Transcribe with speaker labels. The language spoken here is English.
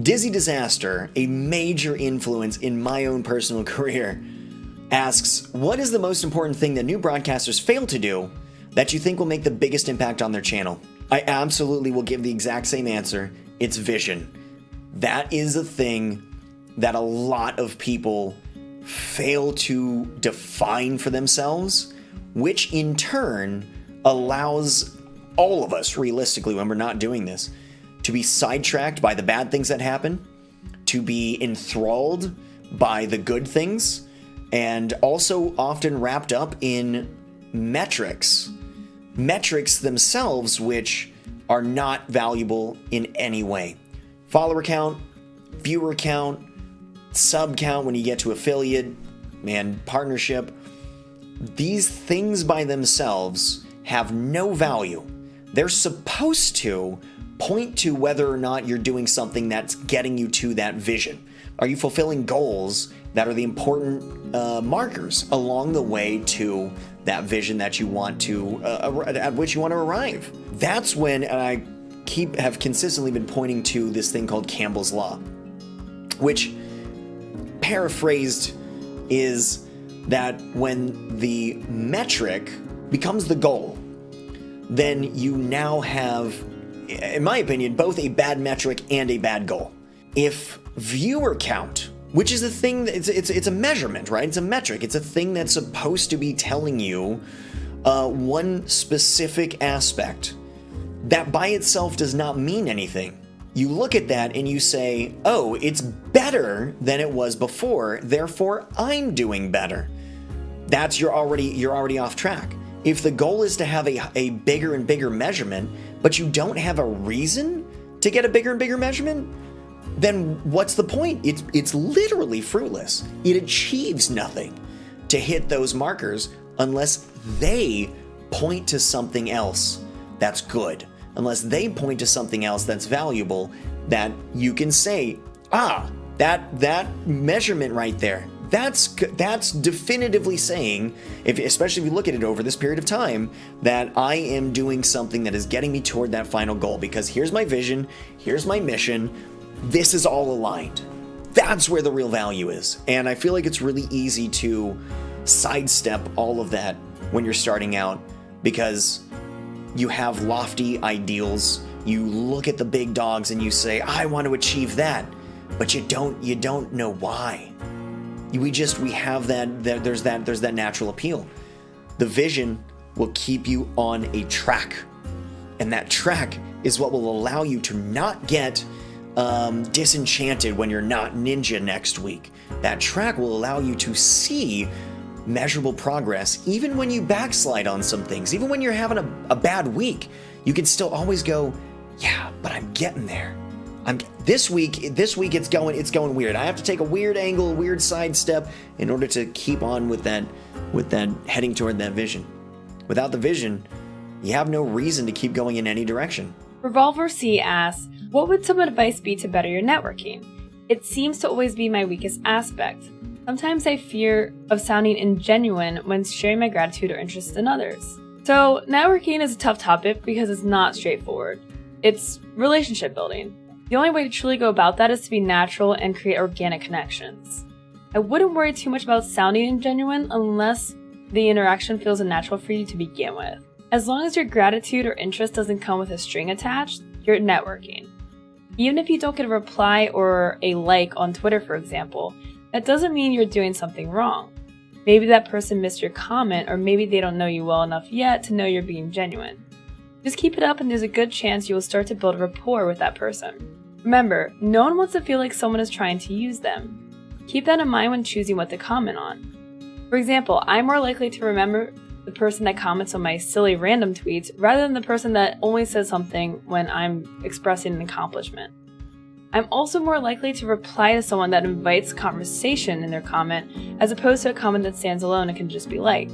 Speaker 1: DizzyDizaster, a major influence in my own personal career, asks, what is the most important thing that new broadcasters fail to do that you think will make the biggest impact on their channel? I absolutely will give the exact same answer. It's vision. That is a thing that a lot of people fail to define for themselves, which in turn allows all of us, realistically, when we're not doing this, to be sidetracked by the bad things that happen, to be enthralled by the good things, and also often wrapped up in metrics themselves, which are not valuable in any way. Follower count, viewer count, sub count when you get to affiliate and partnership. These things by themselves have no value. They're supposed to point to whether or not you're doing something that's getting you to that vision. Are you fulfilling goals that are the important markers along the way to that vision that you want to, at which you want to arrive? That's when, and I have consistently been pointing to this thing called Campbell's Law, which paraphrased is that when the metric becomes the goal, then you now have, in my opinion, both a bad metric and a bad goal. If viewer count, which is a thing, it's a measurement, right? It's a metric. It's a thing that's supposed to be telling you one specific aspect that by itself does not mean anything. You look at that and you say, oh, it's better than it was before, therefore I'm doing better. You're already off track. If the goal is to have a bigger and bigger measurement, but you don't have a reason to get a bigger and bigger measurement, then what's the point? It's literally fruitless. It achieves nothing to hit those markers unless they point to something else that's good, unless they point to something else that's valuable, that you can say, that measurement right there, that's definitively saying, especially if you look at it over this period of time, that I am doing something that is getting me toward that final goal, because here's my vision, here's my mission, this is all aligned. That's where the real value is. And I feel like it's really easy to sidestep all of that when you're starting out, because you have lofty ideals. You look at the big dogs and you say, I want to achieve that, but you don't know why. We have that, there's that natural appeal. The vision will keep you on a track, and that track is what will allow you to not get disenchanted when you're not ninja next week. That track will allow you to see measurable progress even when you backslide on some things. Even when you're having a bad week, you can still always go, yeah, but I'm getting there. This week it's going weird. I have to take a weird angle, a weird sidestep in order to keep on with that heading toward that vision. Without the vision, you have no reason to keep going in any direction.
Speaker 2: RevolverC asks, what would some advice be to better your networking? It seems to always be my weakest aspect. Sometimes I fear of sounding ingenuine when sharing my gratitude or interest in others. So networking is a tough topic because it's not straightforward. It's relationship building. The only way to truly go about that is to be natural and create organic connections. I wouldn't worry too much about sounding ingenuine unless the interaction feels unnatural for you to begin with. As long as your gratitude or interest doesn't come with a string attached, you're networking. Even if you don't get a reply or a like on Twitter, for example, that doesn't mean you're doing something wrong. Maybe that person missed your comment, or maybe they don't know you well enough yet to know you're being genuine. Just keep it up and there's a good chance you will start to build rapport with that person. Remember, no one wants to feel like someone is trying to use them. Keep that in mind when choosing what to comment on. For example, I'm more likely to remember the person that comments on my silly random tweets rather than the person that only says something when I'm expressing an accomplishment. I'm also more likely to reply to someone that invites conversation in their comment as opposed to a comment that stands alone and can just be liked.